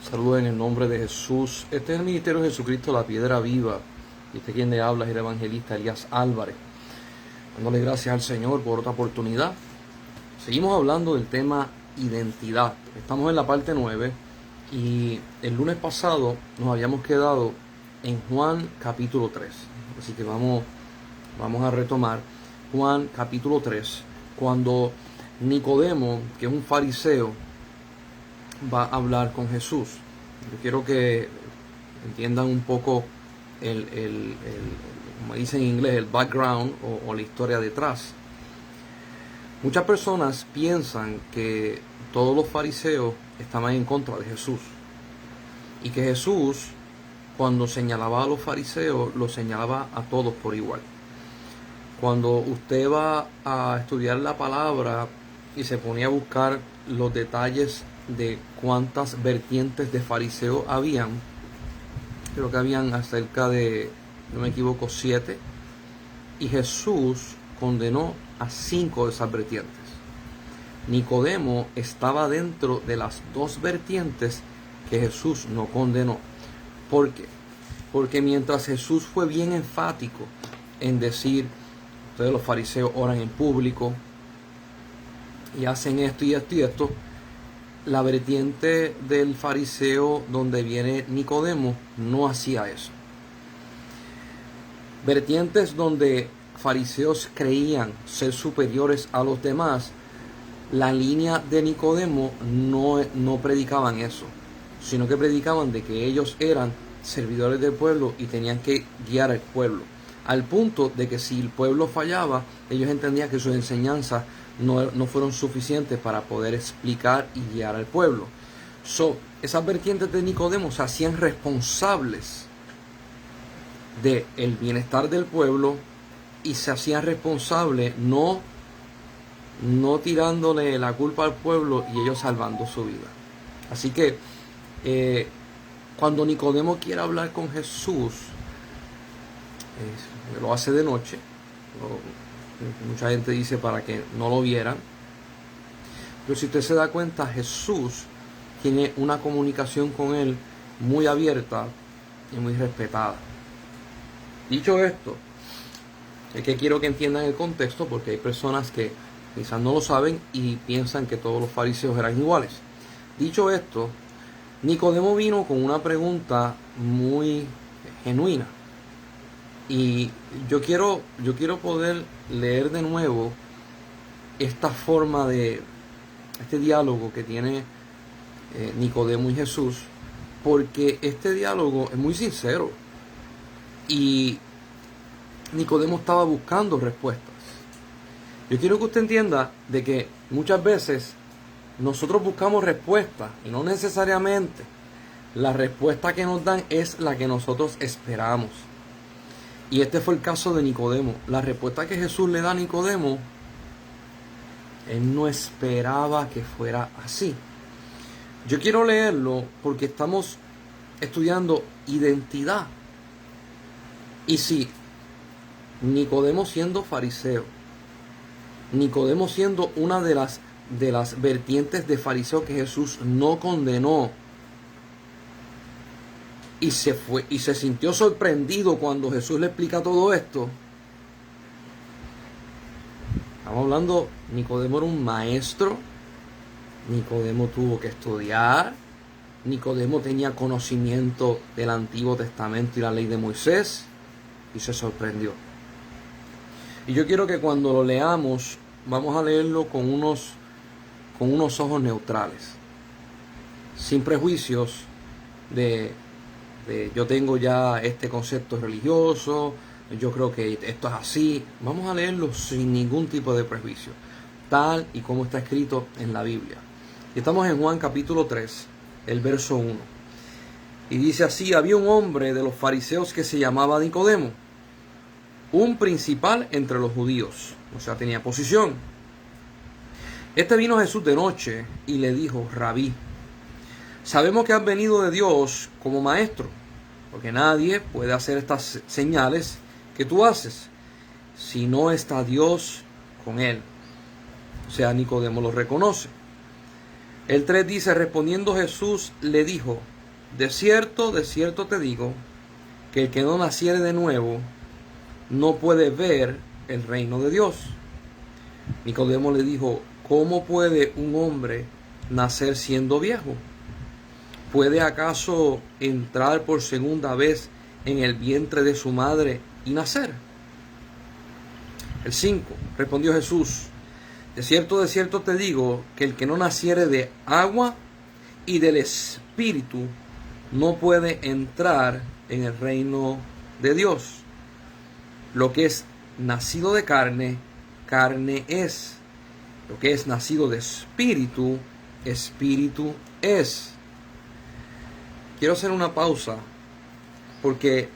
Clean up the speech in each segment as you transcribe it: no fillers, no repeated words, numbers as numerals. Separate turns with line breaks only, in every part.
Saludos en el nombre de Jesús. Este es el Ministerio de Jesucristo, la Piedra Viva. Y este quien le habla es el evangelista Elías Álvarez. Dándole gracias al Señor por otra oportunidad. Seguimos hablando del tema identidad. Estamos en la parte 9 y el lunes pasado nos habíamos quedado en Juan capítulo 3. Así que vamos a retomar Juan capítulo 3, cuando Nicodemo, que es un fariseo, va a hablar con Jesús. Yo quiero que entiendan un poco como dicen en inglés, el background o la historia detrás. Muchas personas piensan que todos los fariseos estaban en contra de Jesús y que Jesús, cuando señalaba a los fariseos, los señalaba a todos por igual. Cuando usted va a estudiar la palabra y se ponía a buscar los detalles de cuántas vertientes de fariseos habían, creo que habían acerca de, no me equivoco, 7, y Jesús condenó a 5 de esas vertientes. Nicodemo estaba dentro de las 2 vertientes que Jesús no condenó. ¿Por qué? Porque mientras Jesús fue bien enfático en decir, ustedes los fariseos oran en público y hacen esto y esto y esto, la vertiente del fariseo donde viene Nicodemo no hacía eso. Vertientes donde fariseos creían ser superiores a los demás, la línea de Nicodemo no predicaban eso, sino que predicaban de que ellos eran servidores del pueblo y tenían que guiar al pueblo, al punto de que si el pueblo fallaba, ellos entendían que sus enseñanzas no fueron suficientes para poder explicar y guiar al pueblo. Esas vertientes de Nicodemo se hacían responsables del bienestar del pueblo y se hacían responsables no tirándole la culpa al pueblo y ellos salvando su vida. Así que cuando Nicodemo quiere hablar con Jesús, lo hace de noche. Mucha gente dice para que no lo vieran. Pero si usted se da cuenta, Jesús tiene una comunicación con él muy abierta y muy respetada. Dicho esto, es que quiero que entiendan el contexto, porque hay personas que quizás no lo saben y piensan que todos los fariseos eran iguales. Dicho esto, Nicodemo vino con una pregunta muy genuina. Y yo quiero poder leer de nuevo esta forma de este diálogo que tiene Nicodemo y Jesús, porque este diálogo es muy sincero y Nicodemo estaba buscando respuestas. Yo quiero que usted entienda de que muchas veces nosotros buscamos respuestas y no necesariamente la respuesta que nos dan es la que nosotros esperamos. Y este fue el caso de Nicodemo. La respuesta que Jesús le da a Nicodemo, él no esperaba que fuera así. Yo quiero leerlo porque estamos estudiando identidad. Y sí, Nicodemo siendo fariseo, Nicodemo siendo una de las vertientes de fariseo que Jesús no condenó, y se sintió sorprendido cuando Jesús le explica todo esto. Estamos hablando, Nicodemo era un maestro, Nicodemo tuvo que estudiar, Nicodemo tenía conocimiento del Antiguo Testamento y la ley de Moisés, y se sorprendió. Y yo quiero que cuando lo leamos, vamos a leerlo con unos ojos neutrales, sin prejuicios de yo tengo ya este concepto religioso, yo creo que esto es así. Vamos a leerlo sin ningún tipo de prejuicio, tal y como está escrito en la Biblia. Y estamos en Juan capítulo 3, el verso 1. Y dice así: había un hombre de los fariseos que se llamaba Nicodemo, un principal entre los judíos, o sea, tenía posición. Este vino a Jesús de noche y le dijo: Rabí, sabemos que has venido de Dios como maestro, porque nadie puede hacer estas señales que tú haces si no está Dios con él. O sea, Nicodemo lo reconoce. El 3 dice: respondiendo Jesús le dijo: de cierto te digo, que el que no naciere de nuevo no puede ver el reino de Dios. Nicodemo le dijo, ¿cómo puede un hombre nacer siendo viejo? ¿Puede acaso entrar por segunda vez en el vientre de su madre y nacer? El 5. Respondió Jesús, de cierto te digo, que el que no naciere de agua y del Espíritu no puede entrar en el reino de Dios. Lo que es nacido de carne, carne es. Lo que es nacido de espíritu, espíritu es. Quiero hacer una pausa porque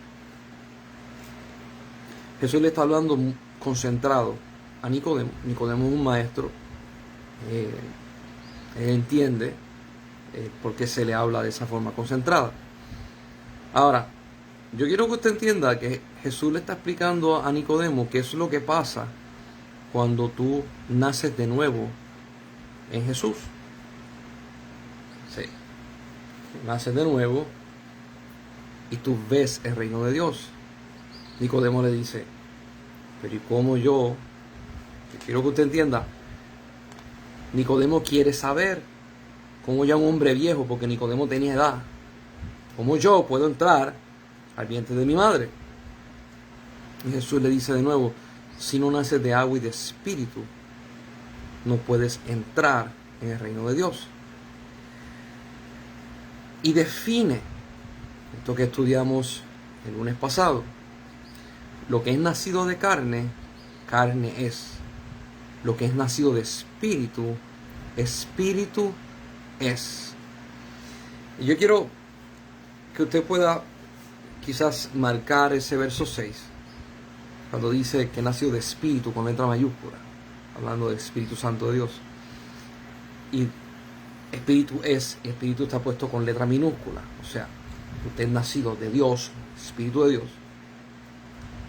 Jesús le está hablando concentrado a Nicodemo. Nicodemo es un maestro. Él entiende por qué se le habla de esa forma concentrada. Ahora, yo quiero que usted entienda que Jesús le está explicando a Nicodemo qué es lo que pasa cuando tú naces de nuevo en Jesús. Sí. Naces de nuevo y tú ves el reino de Dios. Nicodemo le dice, pero ¿y cómo yo? Quiero que usted entienda. Nicodemo quiere saber cómo ya un hombre viejo, porque Nicodemo tenía edad, cómo yo puedo entrar al vientre de mi madre. Y Jesús le dice de nuevo, si no naces de agua y de espíritu, no puedes entrar en el reino de Dios. Y define esto que estudiamos el lunes pasado. Lo que es nacido de carne, carne es. Lo que es nacido de espíritu, espíritu es. Y yo quiero que usted pueda quizás marcar ese verso 6, cuando dice que nació de espíritu con letra mayúscula, hablando del Espíritu Santo de Dios. Y espíritu es, espíritu está puesto con letra minúscula. O sea, usted es nacido de Dios, Espíritu de Dios,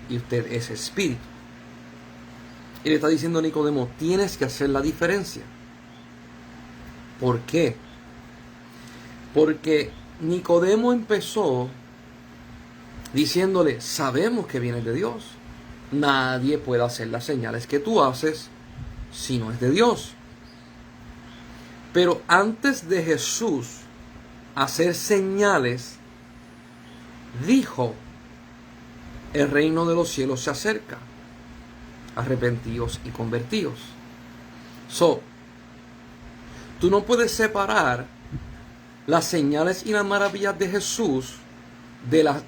y usted es espíritu. Y le está diciendo a Nicodemo, tienes que hacer la diferencia. ¿Por qué? Porque Nicodemo empezó diciéndole, sabemos que vienes de Dios. Nadie puede hacer las señales que tú haces si no es de Dios. Pero antes de Jesús hacer señales, dijo, el reino de los cielos se acerca. Arrepentíos y convertíos. Tú no puedes separar las señales y las maravillas de Jesús de la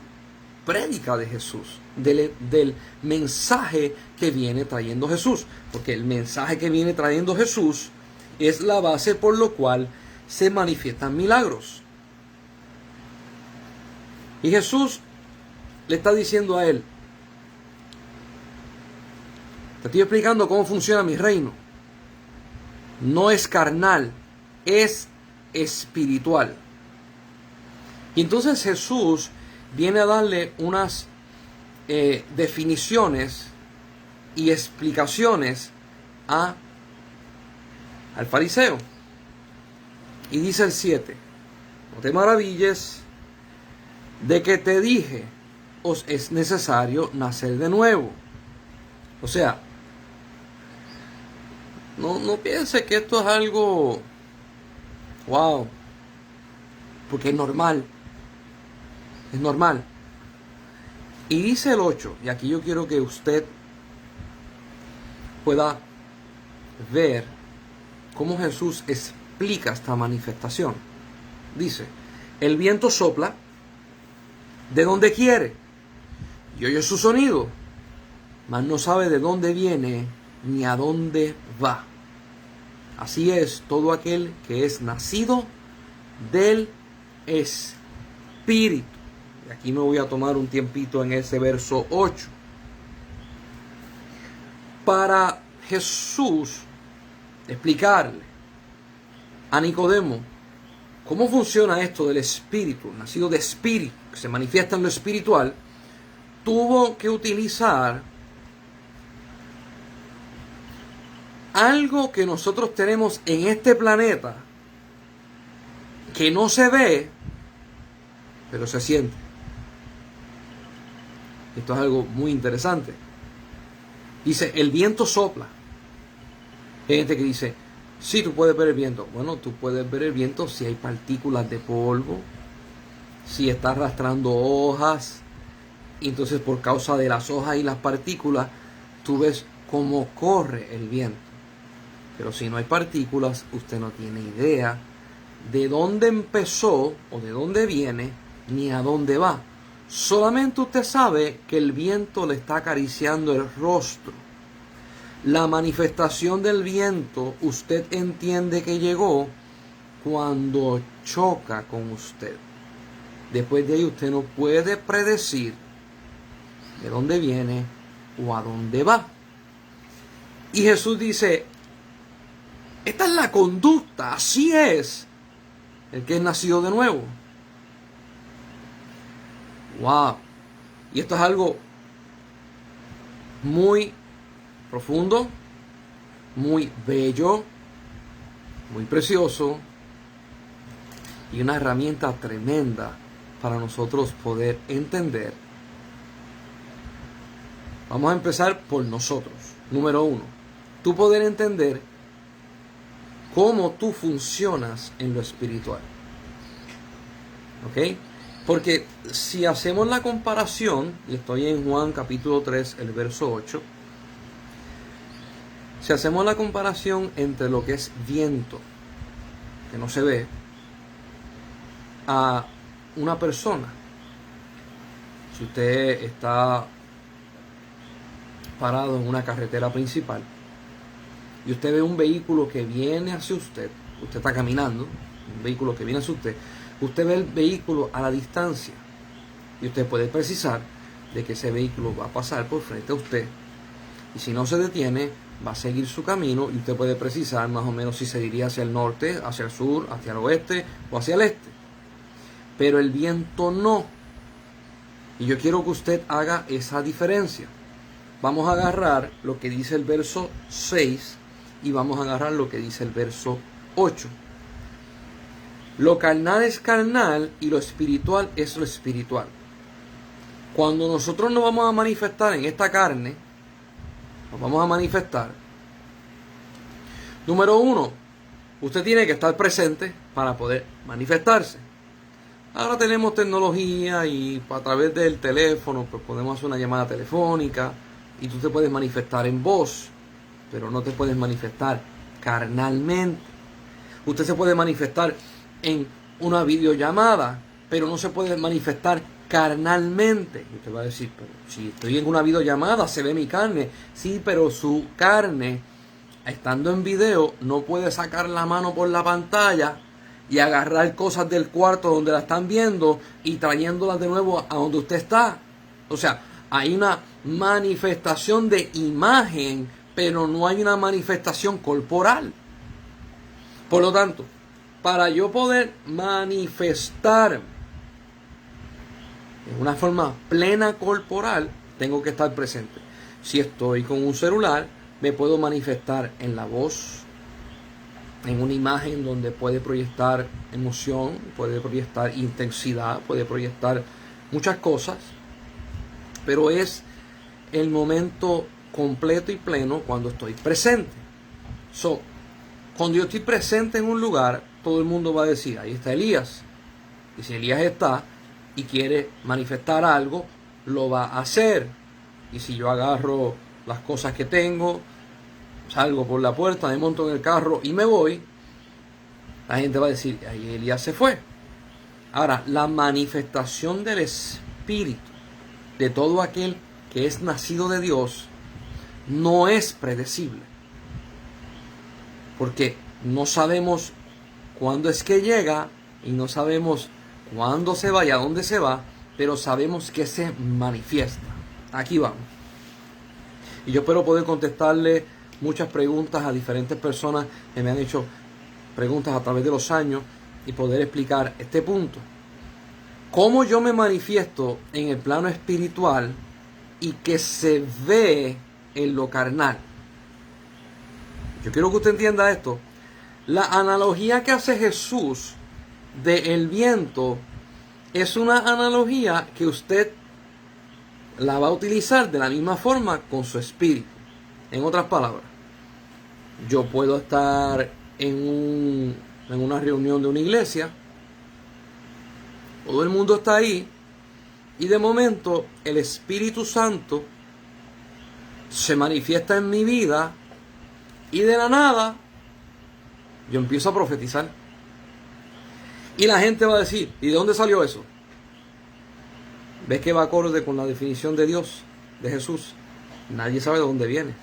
prédica de Jesús, del mensaje que viene trayendo Jesús, porque el mensaje que viene trayendo Jesús es la base por lo cual se manifiestan milagros. Y Jesús le está diciendo a él, te estoy explicando cómo funciona mi reino. No es carnal, es espiritual. Y entonces Jesús viene a darle unas definiciones y explicaciones al fariseo. Y dice el 7, no te maravilles de que te dije, os es necesario nacer de nuevo. O sea, no piense que esto es algo wow, porque es normal. Es normal. Y dice el 8, y aquí yo quiero que usted pueda ver cómo Jesús explica esta manifestación. Dice, el viento sopla de donde quiere y oye su sonido, mas no sabe de dónde viene ni a dónde va. Así es todo aquel que es nacido del Espíritu. Y aquí me voy a tomar un tiempito en ese verso 8. Para Jesús explicarle a Nicodemo cómo funciona esto del Espíritu, nacido de Espíritu, que se manifiesta en lo espiritual, tuvo que utilizar algo que nosotros tenemos en este planeta que no se ve, pero se siente. Esto es algo muy interesante. Dice, el viento sopla. Hay gente que dice, sí, tú puedes ver el viento. Bueno, tú puedes ver el viento si hay partículas de polvo, si está arrastrando hojas. Y entonces por causa de las hojas y las partículas, tú ves cómo corre el viento. Pero si no hay partículas, usted no tiene idea de dónde empezó o de dónde viene, ni a dónde va. Solamente usted sabe que el viento le está acariciando el rostro. La manifestación del viento, usted entiende que llegó cuando choca con usted. Después de ahí usted no puede predecir de dónde viene o a dónde va. Y Jesús dice, esta es la conducta, así es el que es nacido de nuevo. Wow. Y esto es algo muy profundo, muy bello, muy precioso y una herramienta tremenda para nosotros poder entender. Vamos a empezar por nosotros. Número 1, tú poder entender cómo tú funcionas en lo espiritual. ¿Ok? Porque si hacemos la comparación, y estoy en Juan capítulo 3, el verso 8, si hacemos la comparación entre lo que es viento, que no se ve, a una persona. Si usted está parado en una carretera principal y usted ve un vehículo que viene hacia usted, usted está caminando, un vehículo que viene hacia usted ve el vehículo a la distancia y usted puede precisar de que ese vehículo va a pasar por frente a usted, y si no se detiene va a seguir su camino, y usted puede precisar más o menos si se iría hacia el norte, hacia el sur, hacia el oeste o hacia el este. Pero el viento no. Y yo quiero que usted haga esa diferencia. Vamos a agarrar lo que dice el verso 6 y vamos a agarrar lo que dice el verso 8. Lo carnal es carnal y lo espiritual es lo espiritual. Cuando nosotros nos vamos a manifestar en esta carne, nos vamos a manifestar. Número 1, usted tiene que estar presente para poder manifestarse. Ahora tenemos tecnología y a través del teléfono pues podemos hacer una llamada telefónica y tú te puedes manifestar en voz, pero no te puedes manifestar carnalmente. Usted se puede manifestar en una videollamada, pero no se puede manifestar carnalmente. Y usted va a decir, pero si estoy en una videollamada se ve mi carne. Sí, pero su carne, estando en video, no puede sacar la mano por la pantalla y agarrar cosas del cuarto donde la están viendo y trayéndolas de nuevo a donde usted está. O sea, hay una manifestación de imagen, pero no hay una manifestación corporal. Por lo tanto, para yo poder manifestar en una forma plena corporal, tengo que estar presente. Si estoy con un celular, me puedo manifestar en la voz, en una imagen donde puede proyectar emoción, puede proyectar intensidad, puede proyectar muchas cosas, pero es el momento completo y pleno cuando estoy presente. Cuando yo estoy presente en un lugar, todo el mundo va a decir, ahí está Elías. Y si Elías está y quiere manifestar algo, lo va a hacer. Y si yo agarro las cosas que tengo, salgo por la puerta, me monto en el carro y me voy, la gente va a decir, ahí Elías se fue. Ahora, la manifestación del Espíritu de todo aquel que es nacido de Dios no es predecible, porque no sabemos cuándo es que llega y no sabemos cuándo se va y a dónde se va, pero sabemos que se manifiesta. Aquí vamos. Y yo espero poder contestarle muchas preguntas a diferentes personas que me han hecho preguntas a través de los años y poder explicar este punto. ¿Cómo yo me manifiesto en el plano espiritual y que se ve en lo carnal? Yo quiero que usted entienda esto. La analogía que hace Jesús del viento Es una analogía que usted la va a utilizar de la misma forma con su espíritu. En otras palabras, yo puedo estar en una reunión de una iglesia, todo el mundo está ahí, y de momento el Espíritu Santo se manifiesta en mi vida, y de la nada yo empiezo a profetizar. Y la gente va a decir, ¿y de dónde salió eso? ¿Ves que va acorde con la definición de Dios, de Jesús? Nadie sabe de dónde viene.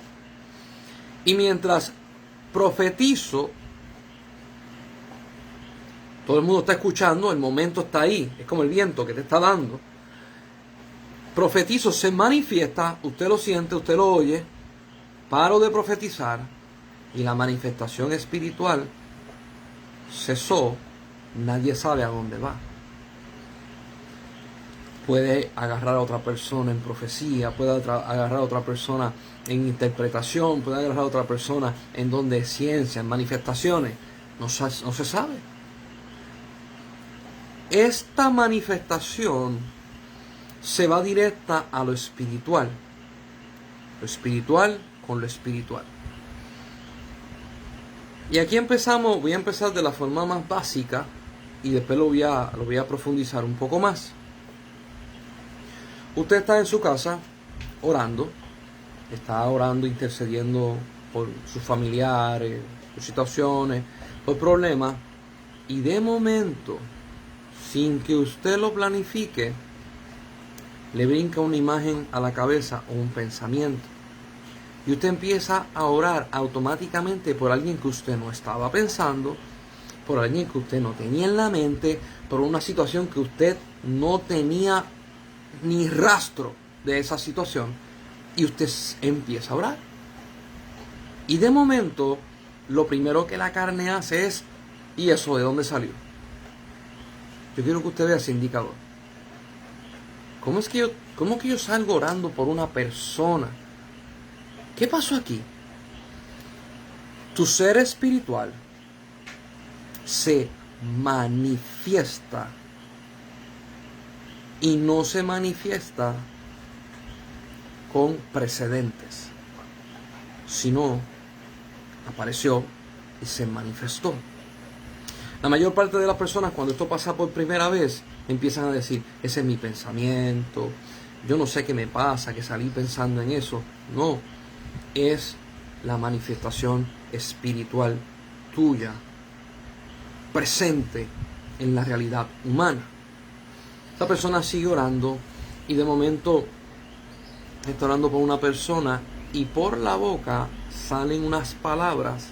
Y mientras profetizo, todo el mundo está escuchando, el momento está ahí, es como el viento que te está dando. Profetizo, se manifiesta, usted lo siente, usted lo oye, paro de profetizar y la manifestación espiritual cesó, nadie sabe a dónde va. Puede agarrar a otra persona en profecía, puede agarrar a otra persona en interpretación, puede agarrar a otra persona en donde es ciencia, en manifestaciones. No se sabe. Esta manifestación se va directa a lo espiritual. Lo espiritual con lo espiritual. Y aquí voy a empezar de la forma más básica y después lo voy a profundizar un poco más. Usted está en su casa orando, está orando, intercediendo por sus familiares, por situaciones, por problemas, y de momento, sin que usted lo planifique, le brinca una imagen a la cabeza o un pensamiento. Y usted empieza a orar automáticamente por alguien que usted no estaba pensando, por alguien que usted no tenía en la mente, por una situación que usted no tenía ni rastro de esa situación, y usted empieza a orar. Y de momento, lo primero que la carne hace es, ¿y eso de dónde salió? Yo quiero que usted vea ese indicador. ¿Cómo que yo salgo orando por una persona? ¿Qué pasó aquí? Tu ser espiritual se manifiesta y no se manifiesta con precedentes, sino apareció y se manifestó. La mayor parte de las personas, cuando esto pasa por primera vez, empiezan a decir, ese es mi pensamiento, yo no sé qué me pasa, que salí pensando en eso. No, es la manifestación espiritual tuya, presente en la realidad humana. Esta persona sigue orando y de momento está orando por una persona y por la boca salen unas palabras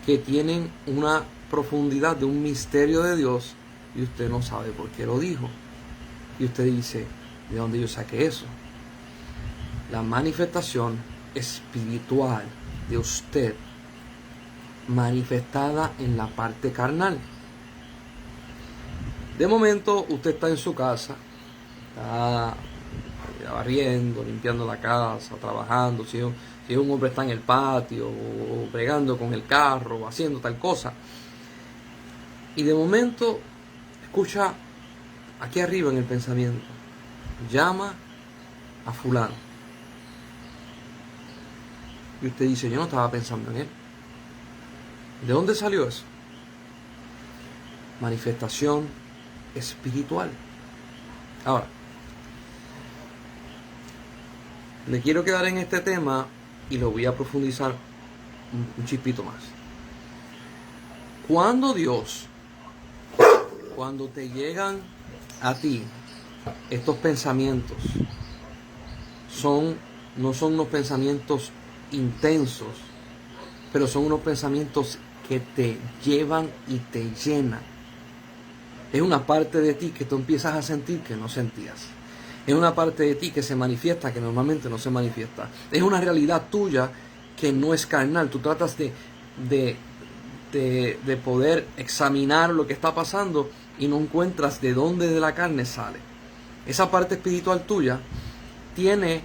que tienen una profundidad de un misterio de Dios y usted no sabe por qué lo dijo. Y usted dice, ¿de dónde yo saqué eso? La manifestación espiritual de usted manifestada en la parte carnal. De momento usted está en su casa, está barriendo, limpiando la casa, trabajando, si un hombre está en el patio o bregando con el carro o haciendo tal cosa, y de momento escucha aquí arriba en el pensamiento, llama a fulano, y usted dice, yo no estaba pensando en él. ¿De dónde salió eso? Manifestación espiritual. Ahora, me quiero quedar en este tema y lo voy a profundizar un chispito más. Cuando te llegan a ti estos pensamientos, no son unos pensamientos intensos, pero son unos pensamientos que te llevan y te llenan. Es una parte de ti que tú empiezas a sentir que no sentías. Es una parte de ti que se manifiesta que normalmente no se manifiesta. Es una realidad tuya que no es carnal. Tú tratas de poder examinar lo que está pasando y no encuentras de dónde de la carne sale. Esa parte espiritual tuya tiene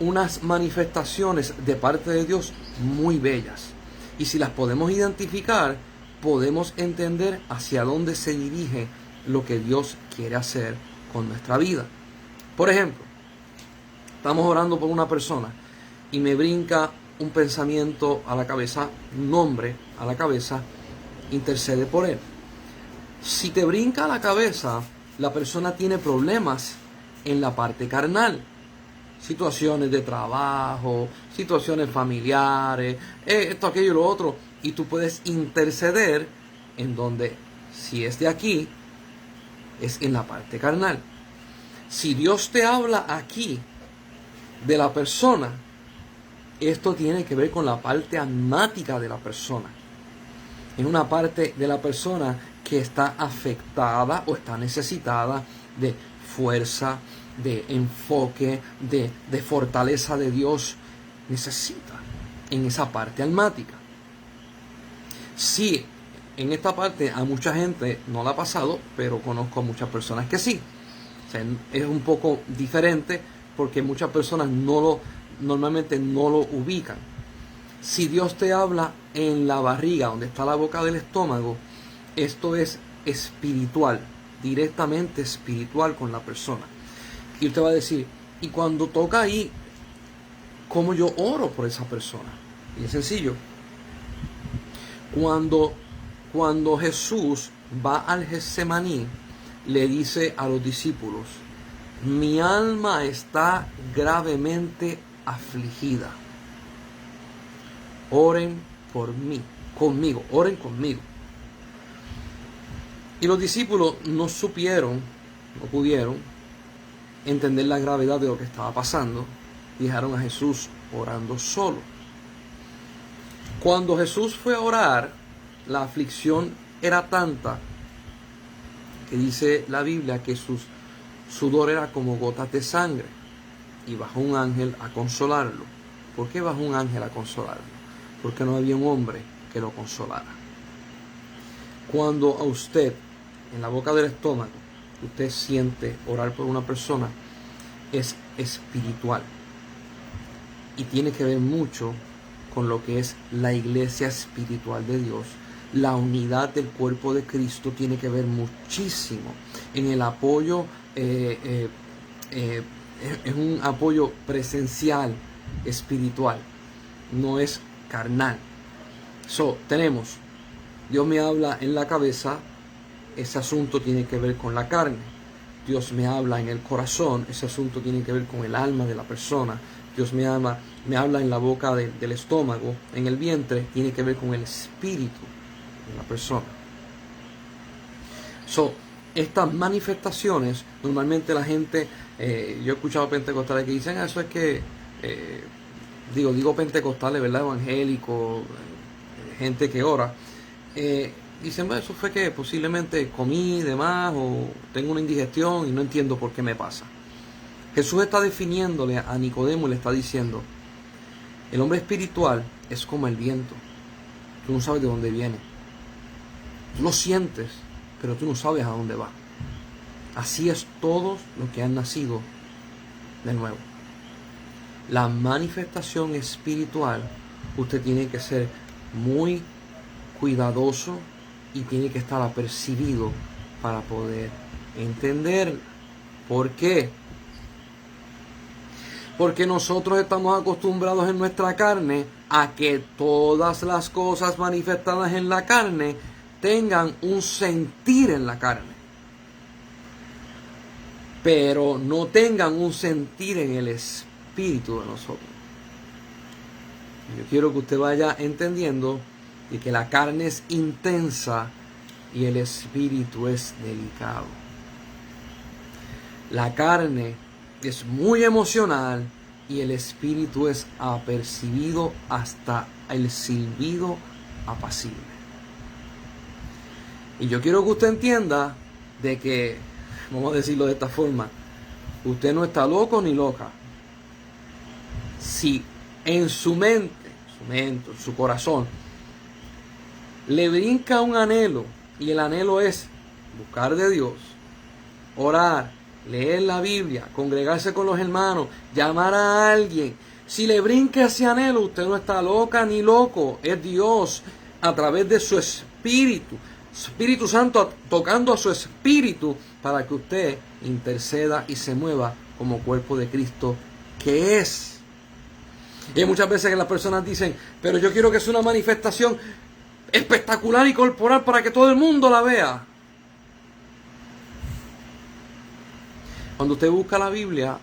unas manifestaciones de parte de Dios muy bellas. Y si las podemos identificar, podemos entender hacia dónde se dirige lo que Dios quiere hacer con nuestra vida. Por ejemplo, estamos orando por una persona y me brinca un pensamiento a la cabeza, un nombre a la cabeza, intercede por él. Si te brinca a la cabeza, la persona tiene problemas en la parte carnal. Situaciones de trabajo, situaciones familiares, esto, aquello y lo otro. Y tú puedes interceder en donde, si es de aquí, es en la parte carnal. Si Dios te habla aquí de la persona, esto tiene que ver con la parte almática de la persona. Es una parte de la persona que está afectada o está necesitada de fuerza, de enfoque, de fortaleza de Dios. Necesita en esa parte almática. Sí, en esta parte a mucha gente no la ha pasado, pero conozco a muchas personas que sí. O sea, es un poco diferente porque muchas personas normalmente no lo ubican. Si Dios te habla en la barriga, donde está la boca del estómago, esto es espiritual, directamente espiritual con la persona. Y usted va a decir, y cuando toca ahí, ¿cómo yo oro por esa persona? Y es sencillo. Cuando Jesús va al Getsemaní, le dice a los discípulos, mi alma está gravemente afligida. Oren por mí, oren conmigo. Y los discípulos no pudieron entender la gravedad de lo que estaba pasando. Y dejaron a Jesús orando solo. Cuando Jesús fue a orar, la aflicción era tanta que dice la Biblia que su sudor era como gotas de sangre. Y bajó un ángel a consolarlo. ¿Por qué bajó un ángel a consolarlo? Porque no había un hombre que lo consolara. Cuando a usted, en la boca del estómago, usted siente orar por una persona, es espiritual. Y tiene que ver mucho con lo que es la iglesia espiritual de Dios. La unidad del cuerpo de Cristo tiene que ver muchísimo en el apoyo, es un apoyo presencial, espiritual, no es carnal. Tenemos, Dios me habla en la cabeza, ese asunto tiene que ver con la carne. Dios me habla en el corazón, ese asunto tiene que ver con el alma de la persona. Dios me habla en la boca del estómago, en el vientre, tiene que ver con el espíritu de la persona. Estas manifestaciones, normalmente la gente, yo he escuchado pentecostales que dicen, eso es que, digo pentecostales, ¿verdad? Evangélicos, gente que ora, dicen, bueno, eso fue que posiblemente comí de más o tengo una indigestión y no entiendo por qué me pasa. Jesús está definiéndole a Nicodemo y le está diciendo, el hombre espiritual es como el viento. Tú no sabes de dónde viene. Tú lo sientes, pero tú no sabes a dónde va. Así es todos los que han nacido de nuevo. La manifestación espiritual, usted tiene que ser muy cuidadoso y tiene que estar apercibido para poder entender. ¿Por qué? Porque nosotros estamos acostumbrados en nuestra carne a que todas las cosas manifestadas en la carne tengan un sentir en la carne, pero no tengan un sentir en el espíritu de nosotros. Yo quiero que usted vaya entendiendo de que la carne es intensa y el espíritu es delicado. La carne es muy emocional y el espíritu es apercibido hasta el silbido apacible. Y yo quiero que usted entienda de que, vamos a decirlo de esta forma, usted no está loco ni loca. Si en su mente, en su corazón, le brinca un anhelo, y el anhelo es buscar de Dios, orar, leer la Biblia, congregarse con los hermanos, llamar a alguien. Si le brinca ese anhelo, usted no está loca ni loco. Es Dios a través de su espíritu Espíritu Santo tocando a su espíritu para que usted interceda y se mueva como cuerpo de Cristo que es. Y hay muchas veces que las personas dicen, pero yo quiero que sea una manifestación espectacular y corporal para que todo el mundo la vea. Cuando usted busca la Biblia,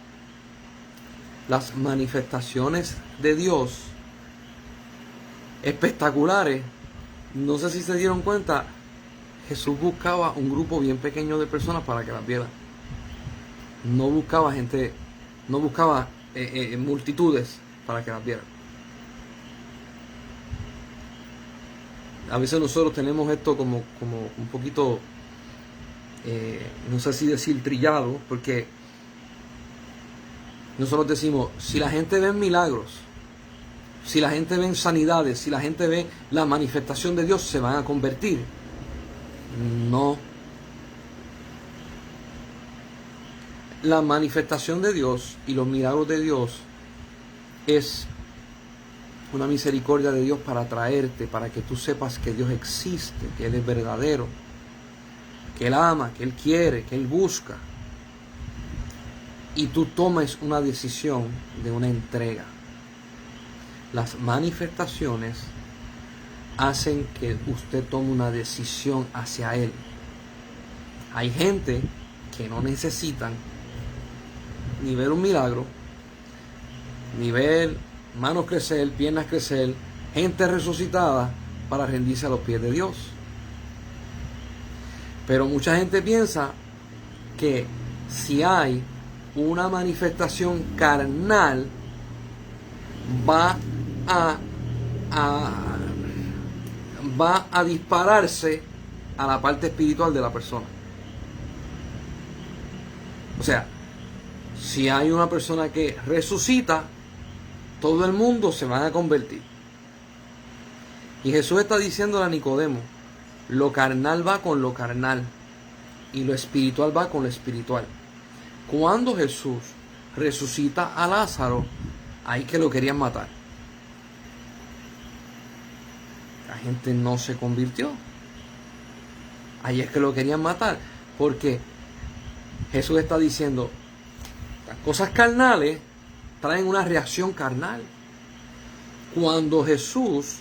las manifestaciones de Dios espectaculares, no sé si se dieron cuenta, Jesús buscaba un grupo bien pequeño de personas para que las vieran. No buscaba gente, no buscaba multitudes para que las vieran. A veces nosotros tenemos esto como un poquito, no sé si decir trillado, porque nosotros decimos, si la gente ve milagros, si la gente ve sanidades, si la gente ve la manifestación de Dios, se van a convertir. No. La manifestación de Dios y los milagros de Dios es una misericordia de Dios para traerte, para que tú sepas que Dios existe, que Él es verdadero, que Él ama, que Él quiere, que Él busca. Y tú tomes una decisión de una entrega. Las manifestaciones hacen que usted tome una decisión hacia Él. Hay gente que no necesitan ni ver un milagro, ni ver manos crecer, piernas crecer, gente resucitada para rendirse a los pies de Dios. Pero mucha gente piensa que si hay una manifestación carnal, va a dispararse a la parte espiritual de la persona. O sea, si hay una persona que resucita, todo el mundo se va a convertir. Y Jesús está diciendo a Nicodemo, lo carnal va con lo carnal y lo espiritual va con lo espiritual. Cuando Jesús resucita a Lázaro, ahí que lo querían matar. La gente no se convirtió. Ahí es que lo querían matar. Porque Jesús está diciendo, las cosas carnales traen una reacción carnal. Cuando Jesús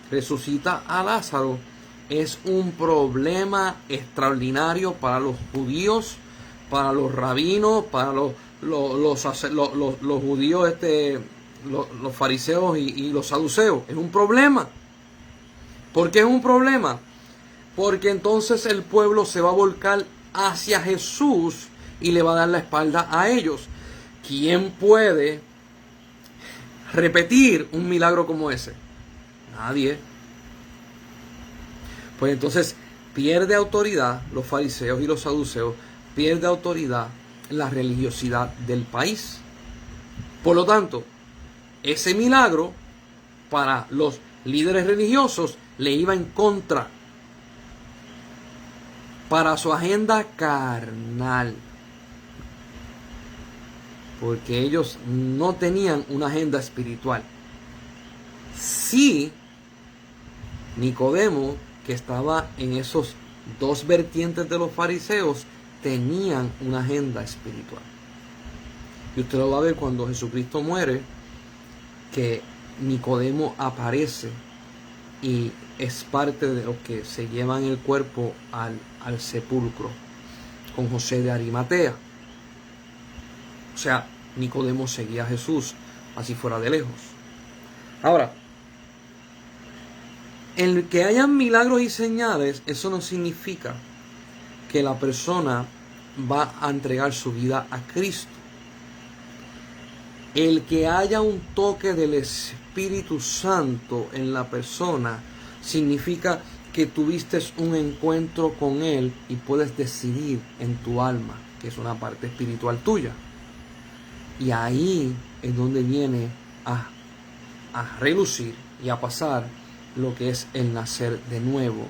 resucita a Lázaro, es un problema extraordinario para los judíos, para los rabinos, para los judíos, los fariseos y los saduceos. Es un problema. ¿Por qué es un problema? Porque entonces el pueblo se va a volcar hacia Jesús y le va a dar la espalda a ellos. ¿Quién puede repetir un milagro como ese? Nadie. Pues entonces pierde autoridad los fariseos y los saduceos, pierde autoridad la religiosidad del país. Por lo tanto, ese milagro para los líderes religiosos le iba en contra para su agenda carnal, porque ellos no tenían una agenda espiritual. Sí, Nicodemo, que estaba en esos dos vertientes de los fariseos, tenían una agenda espiritual. Y usted lo va a ver cuando Jesucristo muere, que Nicodemo aparece y es parte de los que se llevan el cuerpo al sepulcro con José de Arimatea. O sea, Nicodemo seguía a Jesús, así fuera de lejos. Ahora, el que hayan milagros y señales, eso no significa que la persona va a entregar su vida a Cristo. El que haya un toque del Espíritu Santo en la persona significa que tuviste un encuentro con Él y puedes decidir en tu alma, que es una parte espiritual tuya. Y ahí es donde viene a relucir y a pasar lo que es el nacer de nuevo.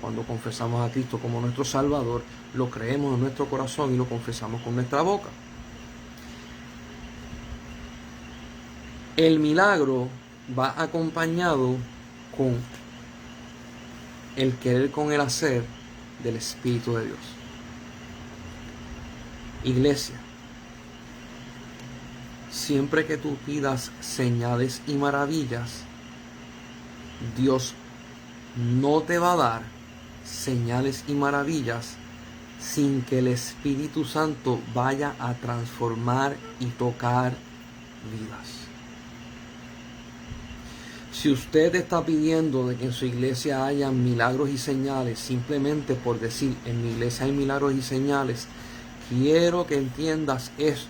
Cuando confesamos a Cristo como nuestro Salvador, lo creemos en nuestro corazón y lo confesamos con nuestra boca. El milagro va acompañado con el querer con el hacer del Espíritu de Dios. Iglesia, siempre que tú pidas señales y maravillas, Dios no te va a dar señales y maravillas sin que el Espíritu Santo vaya a transformar y tocar vidas. Si usted está pidiendo de que en su iglesia haya milagros y señales, simplemente por decir, en mi iglesia hay milagros y señales, quiero que entiendas esto.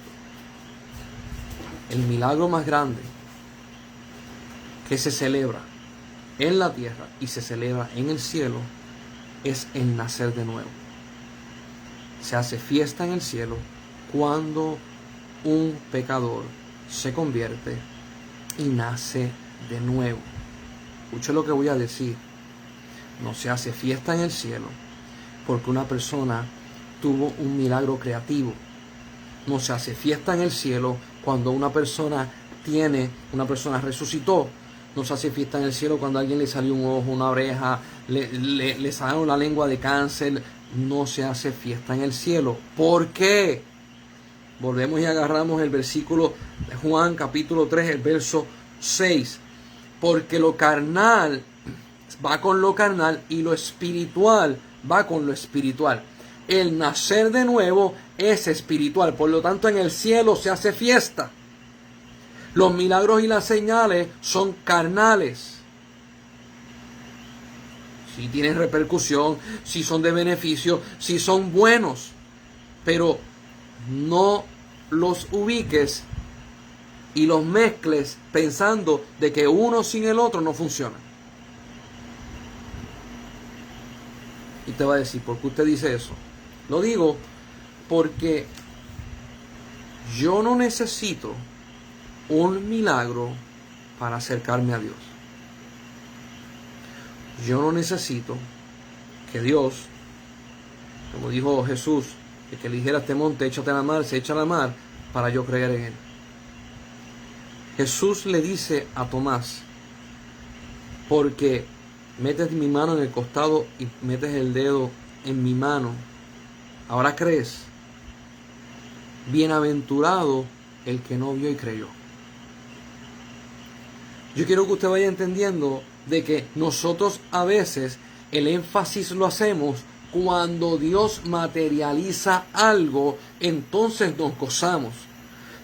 El milagro más grande que se celebra en la tierra y se celebra en el cielo es el nacer de nuevo. Se hace fiesta en el cielo cuando un pecador se convierte y nace de nuevo. Escuche lo que voy a decir. No se hace fiesta en el cielo porque una persona tuvo un milagro creativo. No se hace fiesta en el cielo cuando una persona resucitó. No se hace fiesta en el cielo cuando a alguien le salió un ojo, una oreja, le salió la lengua de cáncer. No se hace fiesta en el cielo. ¿Por qué? Volvemos y agarramos el versículo de Juan capítulo 3, el verso 6. Porque lo carnal va con lo carnal y lo espiritual va con lo espiritual. El nacer de nuevo es espiritual. Por lo tanto, en el cielo se hace fiesta. Los milagros y las señales son carnales. Si tienen repercusión, si son de beneficio, si son buenos. Pero no los ubiques y los mezcles pensando de que uno sin el otro no funciona. Y te va a decir, ¿por qué usted dice eso? Lo digo porque yo no necesito un milagro para acercarme a Dios. Yo no necesito que Dios, como dijo Jesús, que le dijera a este monte, échate a la mar, se echa a la mar, para yo creer en Él. Jesús le dice a Tomás, porque metes mi mano en el costado y metes el dedo en mi mano, ¿ahora crees? Bienaventurado el que no vio y creyó. Yo quiero que usted vaya entendiendo de que nosotros a veces el énfasis lo hacemos cuando Dios materializa algo, entonces nos gozamos.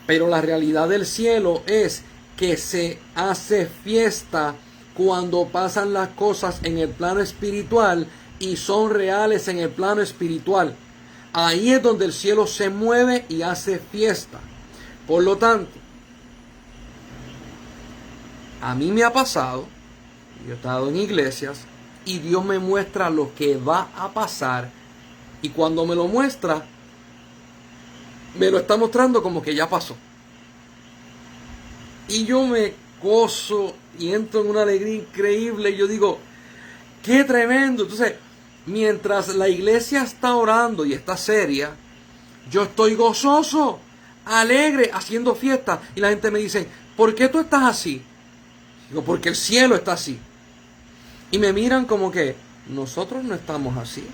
Pero la realidad del cielo es que se hace fiesta cuando pasan las cosas en el plano espiritual y son reales en el plano espiritual. Ahí es donde el cielo se mueve y hace fiesta. Por lo tanto, a mí me ha pasado, yo he estado en iglesias y Dios me muestra lo que va a pasar, y cuando me lo muestra, me lo está mostrando como que ya pasó. Y yo me gozo y entro en una alegría increíble y yo digo, ¡qué tremendo! Entonces, mientras la iglesia está orando y está seria, yo estoy gozoso, alegre, haciendo fiesta. Y la gente me dice, ¿por qué tú estás así? Digo, porque el cielo está así. Y me miran como que, nosotros no estamos así.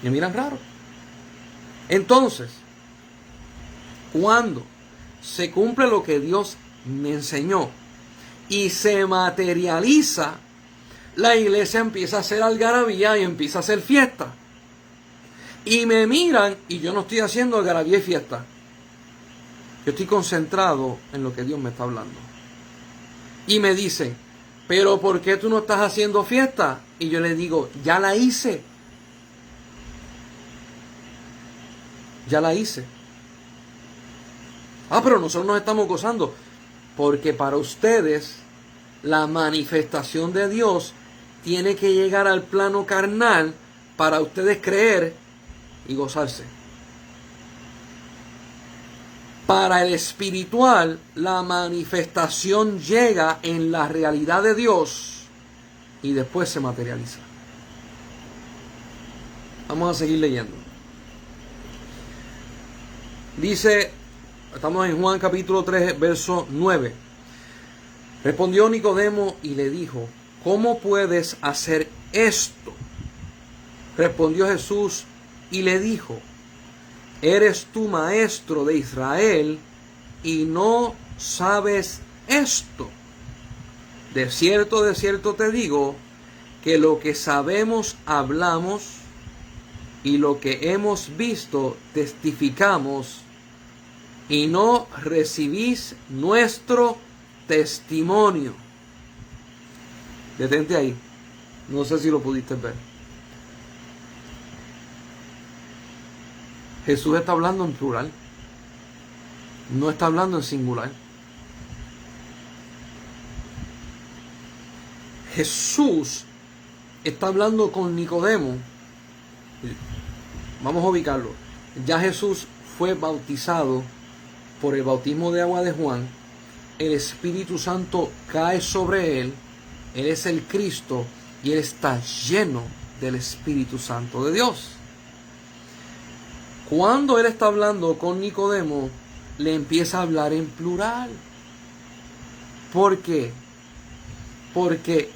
Me miran raro. Entonces, cuando se cumple lo que Dios me enseñó y se materializa, la iglesia empieza a hacer algarabía y empieza a hacer fiesta. Y me miran y yo no estoy haciendo algarabía y fiesta. Yo estoy concentrado en lo que Dios me está hablando. Y me dicen, ¿pero por qué tú no estás haciendo fiesta? Y yo le digo, ya la hice. Ya la hice. Ah, pero nosotros nos estamos gozando. Porque para ustedes, la manifestación de Dios tiene que llegar al plano carnal para ustedes creer y gozarse. Para el espiritual, la manifestación llega en la realidad de Dios y después se materializa. Vamos a seguir leyendo. Dice, estamos en Juan capítulo 3, verso 9. Respondió Nicodemo y le dijo, ¿cómo puedes hacer esto? Respondió Jesús y le dijo: ¿eres tú maestro de Israel y no sabes esto? De cierto te digo, que lo que sabemos hablamos, y lo que hemos visto testificamos, y no recibís nuestro testimonio. Detente ahí. No sé si lo pudiste ver. Jesús está hablando en plural. No está hablando en singular. Jesús está hablando con Nicodemo. Vamos a ubicarlo. Ya Jesús fue bautizado por el bautismo de agua de Juan. El Espíritu Santo cae sobre él. Él es el Cristo y él está lleno del Espíritu Santo de Dios. Cuando él está hablando con Nicodemo, le empieza a hablar en plural. ¿Por qué? Porque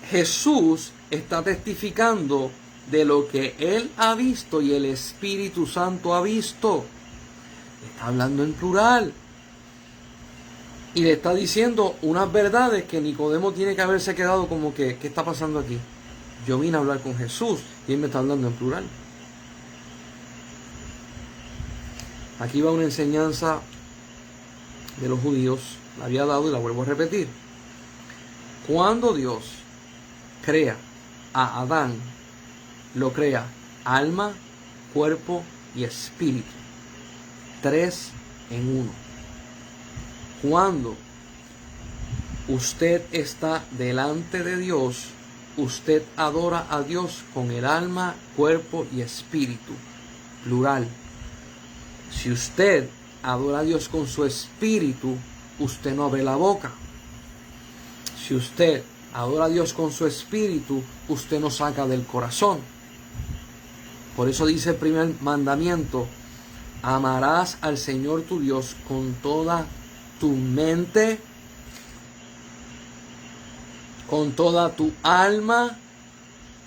Jesús está testificando de lo que él ha visto y el Espíritu Santo ha visto. Está hablando en plural. Y le está diciendo unas verdades que Nicodemo tiene que haberse quedado como que, ¿qué está pasando aquí? Yo vine a hablar con Jesús y él me está hablando en plural. Aquí va una enseñanza de los judíos, la había dado y la vuelvo a repetir. Cuando Dios crea a Adán, lo crea alma, cuerpo y espíritu. 3 en 1. Cuando usted está delante de Dios, usted adora a Dios con el alma, cuerpo y espíritu. Plural. Si usted adora a Dios con su espíritu, usted no abre la boca. Si usted adora a Dios con su espíritu, usted no saca del corazón. Por eso dice el primer mandamiento: amarás al Señor tu Dios con toda tu mente, con toda tu alma,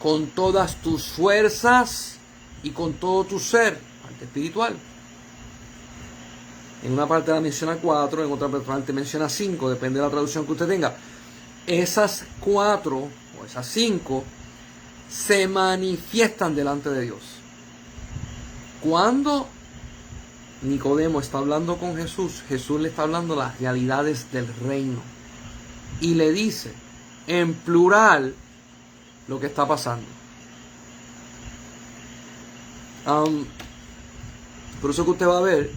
con todas tus fuerzas y con todo tu ser, parte espiritual. En una parte la menciona 4, en otra parte menciona 5, depende de la traducción que usted tenga. Esas 4 o esas 5 se manifiestan delante de Dios. Cuando Nicodemo está hablando con Jesús, Jesús le está hablando las realidades del reino y le dice en plural lo que está pasando. Por eso que usted va a ver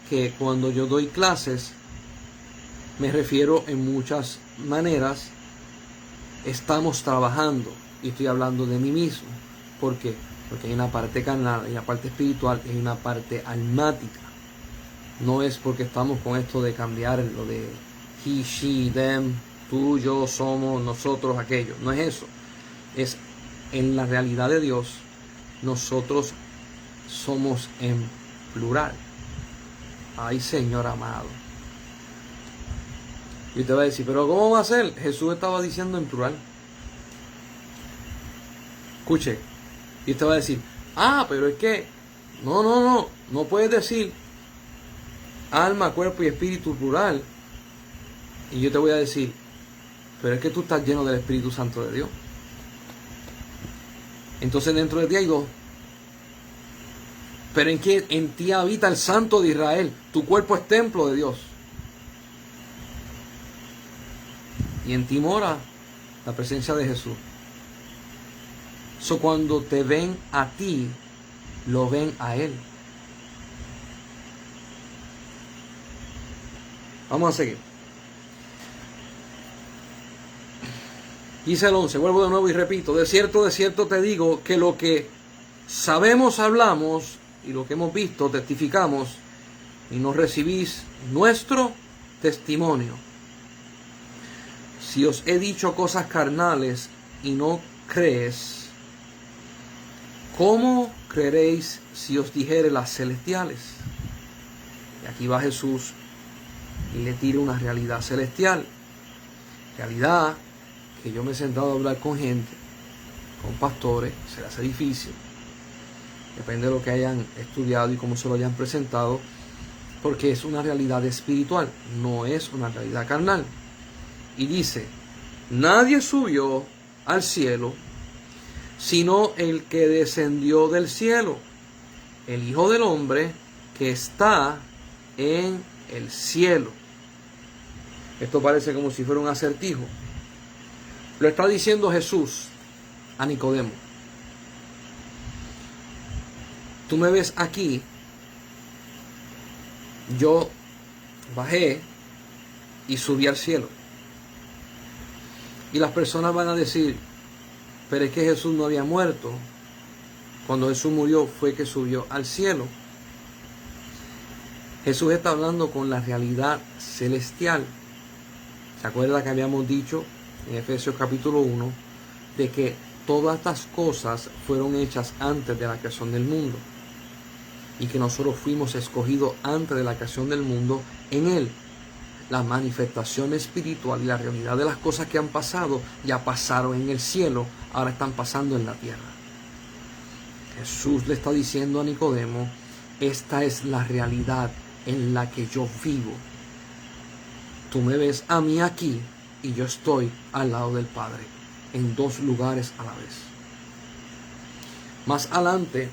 que cuando yo doy clases me refiero en muchas maneras, estamos trabajando, y estoy hablando de mí mismo. ¿Por qué? Porque hay una parte carnal, hay una parte espiritual, hay una parte almática. No es porque estamos con esto de cambiar lo de he, she, them, tú, yo, somos, nosotros, aquello. No es eso. Es en la realidad de Dios, nosotros somos en plural. Ay, Señor amado. Y usted va a decir, pero ¿cómo va a ser? Jesús estaba diciendo en plural. Escuche. Y usted va a decir, pero es que, no puedes decir alma, cuerpo y espíritu plural. Y yo te voy a decir, pero es que tú estás lleno del Espíritu Santo de Dios. Entonces dentro de ti hay 2. Pero en ti habita el Santo de Israel. Tu cuerpo es templo de Dios. Y en ti mora la presencia de Jesús. Cuando te ven a ti, lo ven a Él. Vamos a seguir. Dice el 11, vuelvo de nuevo y repito: de cierto te digo que lo que sabemos hablamos, y lo que hemos visto testificamos, y no recibís nuestro testimonio. Si os he dicho cosas carnales y no crees, ¿cómo creeréis si os dijere las celestiales? Y aquí va Jesús y le tira una realidad celestial. Realidad que yo me he sentado a hablar con gente con pastores, se le hace difícil. Depende de lo que hayan estudiado y cómo se lo hayan presentado, porque es una realidad espiritual, no es una realidad carnal. Y dice, nadie subió al cielo, sino el que descendió del cielo, el Hijo del Hombre que está en el cielo. Esto parece como si fuera un acertijo. Lo está diciendo Jesús a Nicodemo. Tú me ves aquí, yo bajé y subí al cielo. Y las personas van a decir, pero es que Jesús no había muerto. Cuando Jesús murió fue que subió al cielo. Jesús está hablando con la realidad celestial. ¿Se acuerda que habíamos dicho en Efesios capítulo 1 de que todas estas cosas fueron hechas antes de la creación del mundo? Y que nosotros fuimos escogidos antes de la creación del mundo en Él. La manifestación espiritual y la realidad de las cosas que han pasado ya pasaron en el cielo, ahora están pasando en la tierra. Jesús le está diciendo a Nicodemo, esta es la realidad en la que yo vivo. Tú me ves a mí aquí y yo estoy al lado del Padre, en dos lugares a la vez. Más adelante,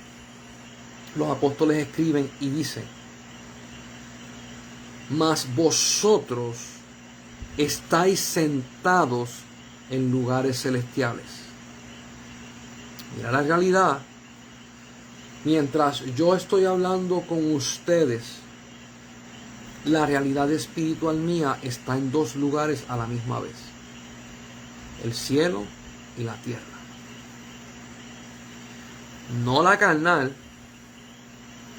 los apóstoles escriben y dicen, mas vosotros estáis sentados en lugares celestiales. Mira la realidad. Mientras yo estoy hablando con ustedes, la realidad espiritual mía está en dos lugares a la misma vez. El cielo y la tierra. No la carnal.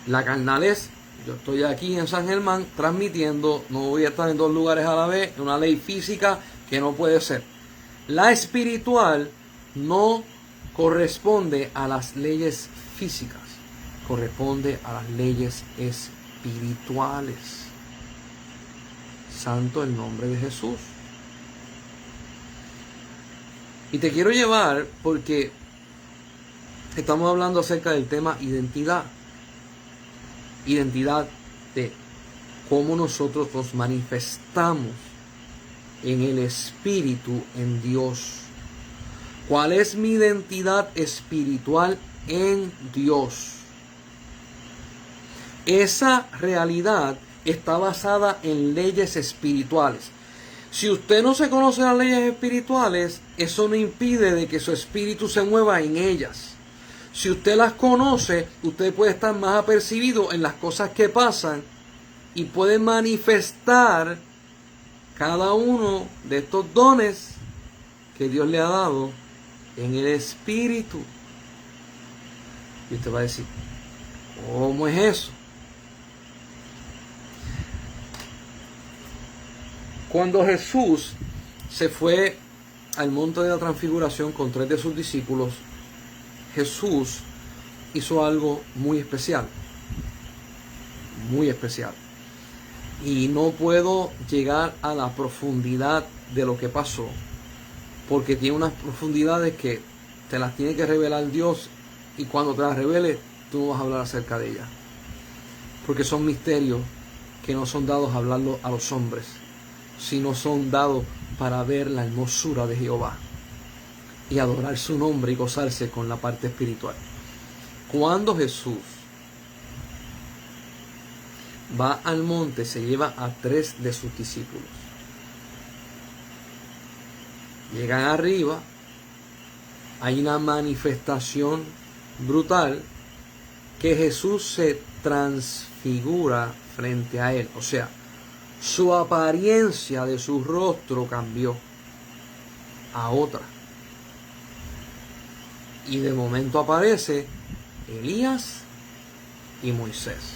La carnal es, yo estoy aquí en San Germán transmitiendo, no voy a estar en dos lugares a la vez, una ley física que no puede ser. La espiritual no corresponde a las leyes físicas, corresponde a las leyes espirituales. Santo el nombre de Jesús. Y te quiero llevar porque estamos hablando acerca del tema identidad. Identidad de cómo nosotros nos manifestamos en el Espíritu, en Dios. ¿Cuál es mi identidad espiritual en Dios? Esa realidad está basada en leyes espirituales. Si usted no se conoce las leyes espirituales, eso no impide de que su espíritu se mueva en ellas. Si usted las conoce, usted puede estar más apercibido en las cosas que pasan y puede manifestar cada uno de estos dones que Dios le ha dado en el Espíritu. Y usted va a decir, ¿cómo es eso? Cuando Jesús se fue al monte de la transfiguración con 3 de sus discípulos, Jesús hizo algo muy especial. Muy especial. Y no puedo llegar a la profundidad de lo que pasó, porque tiene unas profundidades que te las tiene que revelar Dios, y cuando te las revele, tú no vas a hablar acerca de ellas. Porque son misterios que no son dados a hablarlo a los hombres, sino son dados para ver la hermosura de Jehová y adorar su nombre y gozarse con la parte espiritual. Cuando Jesús va al monte, se lleva a 3 de sus discípulos. Llegan arriba, hay una manifestación brutal que Jesús se transfigura frente a él. O sea, su apariencia de su rostro cambió a otra. Y de momento aparece Elías y Moisés.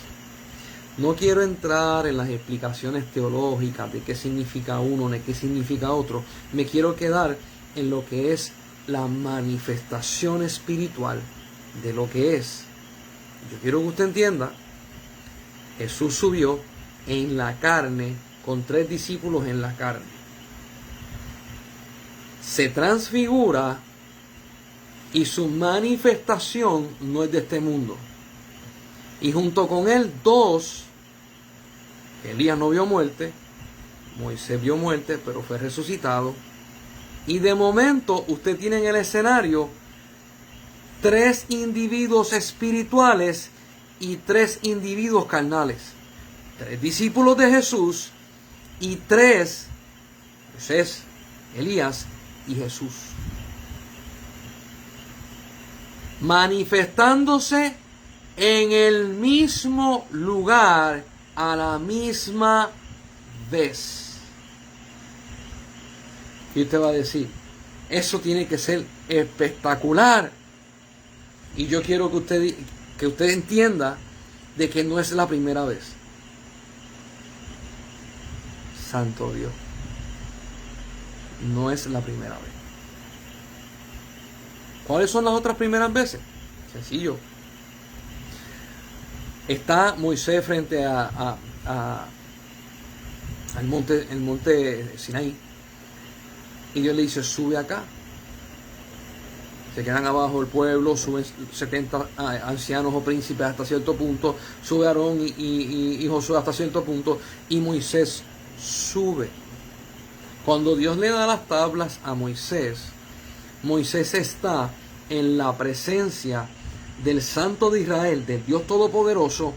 No quiero entrar en las explicaciones teológicas de qué significa uno, de qué significa otro. Me quiero quedar en lo que es la manifestación espiritual de lo que es. Yo quiero que usted entienda, Jesús subió en la carne con 3 discípulos en la carne. Se transfigura y su manifestación no es de este mundo. Y junto con él dos, Elías no vio muerte, Moisés vio muerte, pero fue resucitado. Y de momento usted tiene en el escenario 3 individuos espirituales y 3 individuos carnales. 3 discípulos de Jesús y 3, Moisés, Elías y Jesús. Manifestándose en el mismo lugar a la misma vez. Y usted va a decir, eso tiene que ser espectacular. Y yo quiero que usted entienda de que no es la primera vez. Santo Dios. No es la primera vez. ¿Cuáles son las otras primeras veces? Sencillo. Está Moisés frente al monte Sinaí. Y Dios le dice, sube acá. Se quedan abajo el pueblo, suben 70 ancianos o príncipes hasta cierto punto, sube Aarón y Josué hasta cierto punto, y Moisés sube. Cuando Dios le da las tablas a Moisés, Moisés está en la presencia del Santo de Israel, del Dios Todopoderoso,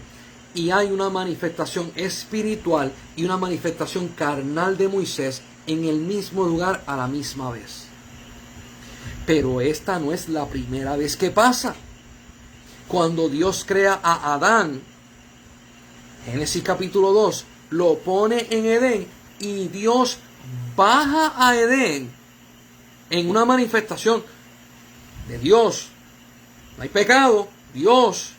y hay una manifestación espiritual y una manifestación carnal de Moisés en el mismo lugar a la misma vez. Pero esta no es la primera vez que pasa. Cuando Dios crea a Adán, Génesis capítulo 2, lo pone en Edén y Dios baja a Edén en una manifestación de Dios. No hay pecado, Dios.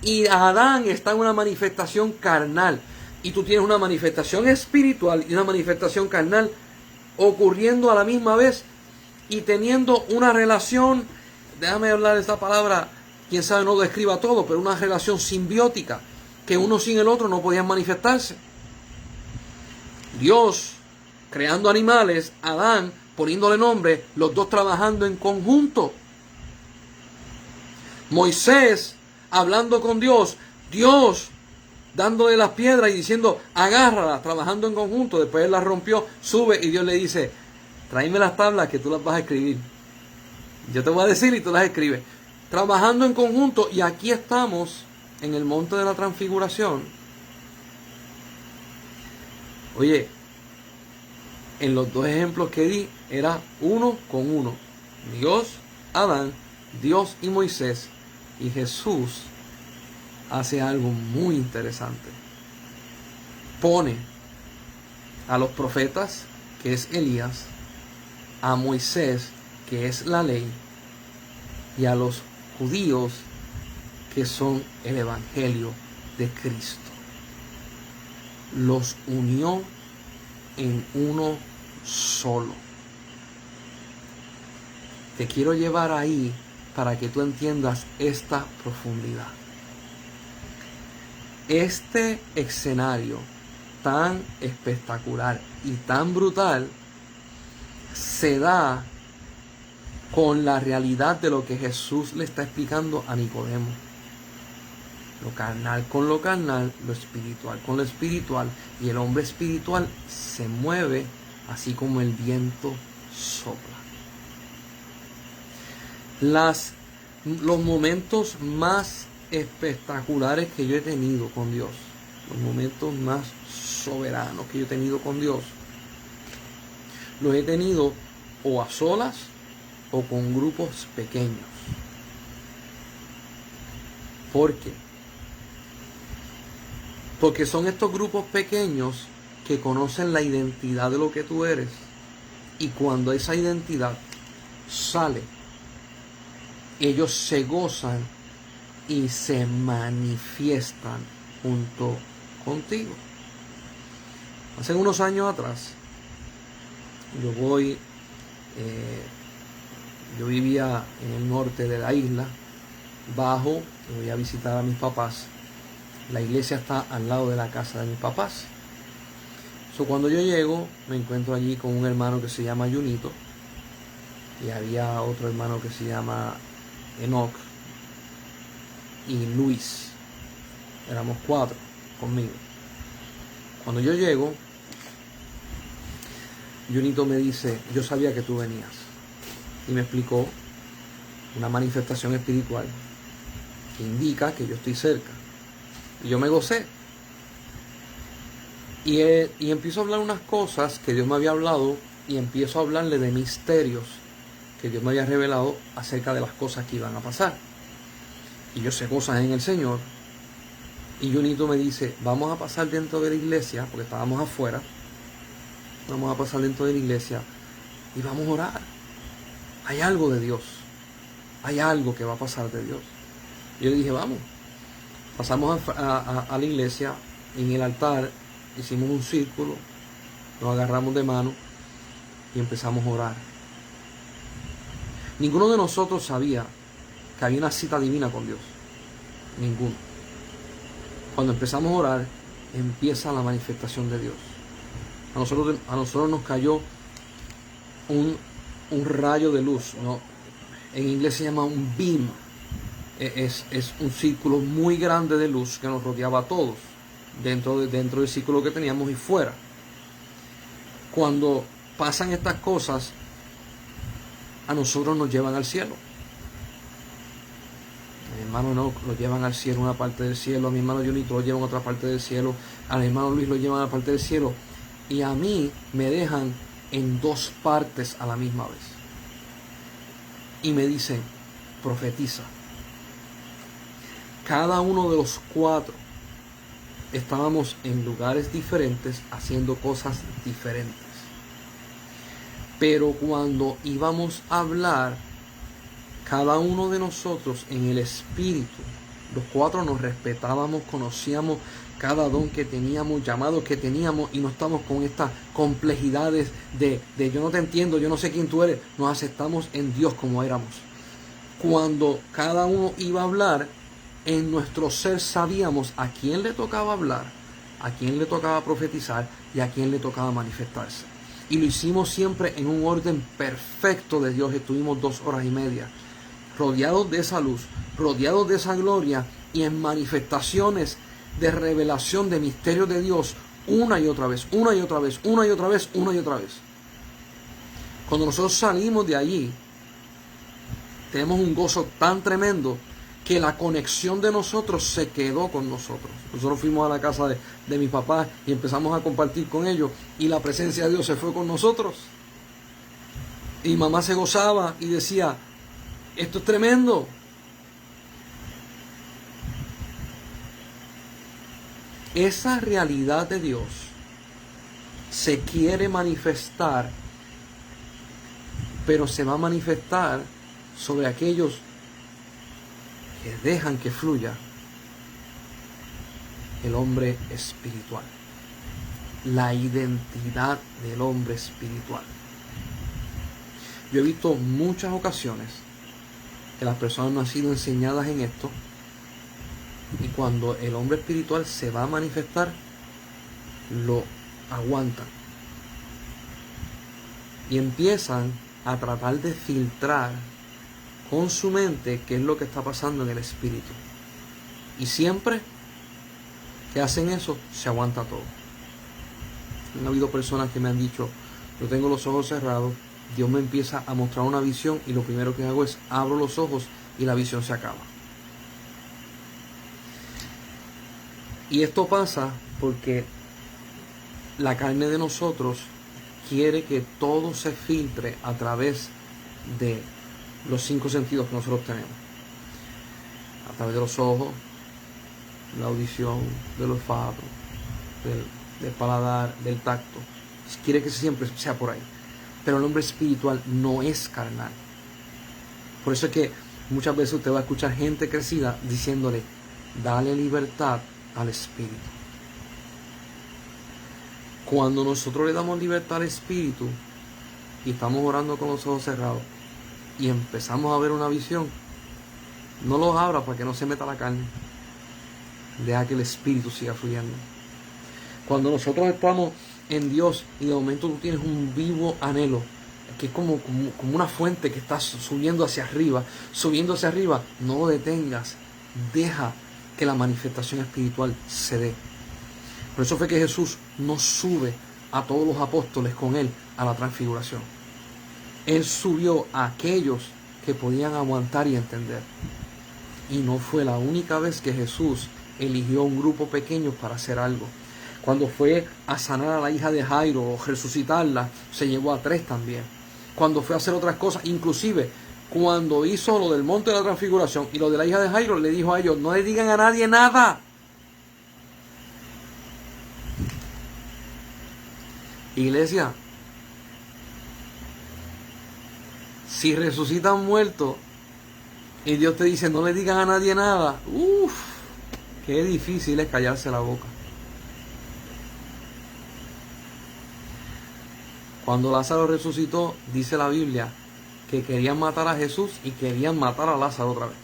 Y Adán está en una manifestación carnal. Y tú tienes una manifestación espiritual y una manifestación carnal ocurriendo a la misma vez y teniendo una relación, déjame hablar de esta palabra, quién sabe no describa todo, pero una relación simbiótica, que uno sin el otro no podían manifestarse. Dios creando animales, Adán poniéndole nombre, los dos trabajando en conjunto. Moisés hablando con Dios, Dios dándole las piedras y diciendo, agárralas, trabajando en conjunto. Después él las rompió, sube y Dios le dice, tráeme las tablas que tú las vas a escribir. Yo te voy a decir y tú las escribes. Trabajando en conjunto, y aquí estamos en el monte de la transfiguración. Oye, en los dos ejemplos que di, era uno con uno. Dios, Adán, Dios y Moisés. Y Jesús hace algo muy interesante. Pone a los profetas, que es Elías, a Moisés, que es la ley, y a los judíos, que son el evangelio de Cristo. Los unió en uno solo. Te quiero llevar ahí para que tú entiendas esta profundidad. Este escenario tan espectacular y tan brutal se da con la realidad de lo que Jesús le está explicando a Nicodemo. Lo carnal con lo carnal, lo espiritual con lo espiritual, y el hombre espiritual se mueve así como el viento sopla. Los momentos más espectaculares que yo he tenido con Dios, los momentos más soberanos que yo he tenido con Dios, los he tenido o a solas o con grupos pequeños. ¿Por qué? Porque son estos grupos pequeños que conocen la identidad de lo que tú eres, y cuando esa identidad sale, ellos se gozan y se manifiestan junto contigo. Hace unos años atrás, yo vivía en el norte de la isla, bajo, voy a visitar a mis papás. La iglesia está al lado de la casa de mis papás. Cuando yo llego, me encuentro allí con un hermano que se llama Junito. y había otro hermano que se llama Enoch y Luis. Éramos 4 conmigo. Cuando yo llego, Junito me dice, yo sabía que tú venías. Y me explicó una manifestación espiritual que indica que yo estoy cerca. Y yo me gocé. Y empiezo a hablar unas cosas que Dios me había hablado, y empiezo a hablarle de misterios que Dios me había revelado acerca de las cosas que iban a pasar. Y yo sé cosas en el Señor. Y Junito me dice, vamos a pasar dentro de la iglesia, porque estábamos afuera. Vamos a pasar dentro de la iglesia y vamos a orar. Hay algo de Dios. Hay algo que va a pasar de Dios. Y yo le dije, vamos. Pasamos a la iglesia, en el altar hicimos un círculo, nos agarramos de mano y empezamos a orar. Ninguno de nosotros sabía que había una cita divina con Dios. Ninguno. Cuando empezamos a orar, empieza la manifestación de Dios. A nosotros nos cayó un rayo de luz, ¿no? En inglés se llama un beam. Es un círculo muy grande de luz que nos rodeaba a todos, dentro del círculo que teníamos y fuera. Cuando pasan estas cosas, a nosotros nos llevan al cielo. A mi hermano no lo llevan al cielo, una parte del cielo. A mi hermano Junito lo llevan a otra parte del cielo. A mi hermano Luis lo llevan a la parte del cielo. Y a mí me dejan en 2 partes a la misma vez. Y me dicen, profetiza. Cada uno de los 4 estábamos en lugares diferentes, haciendo cosas diferentes. Pero cuando íbamos a hablar, cada uno de nosotros en el espíritu, los 4 nos respetábamos, conocíamos cada don que teníamos, llamados que teníamos, y no estamos con estas complejidades de yo no te entiendo, yo no sé quién tú eres. Nos aceptamos en Dios como éramos. Cuando cada uno iba a hablar, en nuestro ser sabíamos a quién le tocaba hablar, a quién le tocaba profetizar y a quién le tocaba manifestarse. Y lo hicimos siempre en un orden perfecto de Dios. Estuvimos 2 horas y media rodeados de esa luz, rodeados de esa gloria, y en manifestaciones de revelación de misterios de Dios, una y otra vez, una y otra vez, una y otra vez, una y otra vez. Cuando nosotros salimos de allí, tenemos un gozo tan tremendo que la conexión de nosotros se quedó con nosotros. Nosotros fuimos a la casa de mi papá y empezamos a compartir con ellos, y la presencia de Dios se fue con nosotros. Y mamá se gozaba y decía, esto es tremendo. Esa realidad de Dios se quiere manifestar, pero se va a manifestar sobre aquellos que dejan que fluya el hombre espiritual, la identidad del hombre espiritual. Yo he visto muchas ocasiones que las personas no han sido enseñadas en esto, y cuando el hombre espiritual se va a manifestar, lo aguantan y empiezan a tratar de filtrar con su mente qué es lo que está pasando en el espíritu. Y siempre que hacen eso, se aguanta todo. Han habido personas que me han dicho, yo tengo los ojos cerrados, Dios me empieza a mostrar una visión, y lo primero que hago es abro los ojos y la visión se acaba. Y esto pasa porque la carne de nosotros quiere que todo se filtre a través de los 5 sentidos que nosotros tenemos. A través de los ojos, la audición, del olfato, del paladar, del tacto. Quiere que siempre sea por ahí. Pero el hombre espiritual no es carnal. Por eso es que muchas veces usted va a escuchar gente crecida diciéndole, dale libertad al espíritu. Cuando nosotros le damos libertad al espíritu y estamos orando con los ojos cerrados y empezamos a ver una visión, no los abra para que no se meta la carne. Deja que el espíritu siga fluyendo. Cuando nosotros estamos en Dios y de momento tú tienes un vivo anhelo que es como una fuente que está subiendo hacia arriba, no lo detengas, deja que la manifestación espiritual se dé. Por eso fue que Jesús no sube a todos los apóstoles con él a la transfiguración. Él subió a aquellos que podían aguantar y entender. Y no fue la única vez que Jesús eligió un grupo pequeño para hacer algo. Cuando fue a sanar a la hija de Jairo o resucitarla, se llevó a 3 también. Cuando fue a hacer otras cosas, inclusive cuando hizo lo del monte de la transfiguración y lo de la hija de Jairo, le dijo a ellos, no le digan a nadie nada. Iglesia, si resucitan muertos y Dios te dice no le digan a nadie nada, qué difícil es callarse la boca. Cuando Lázaro resucitó, dice la Biblia que querían matar a Jesús y querían matar a Lázaro otra vez.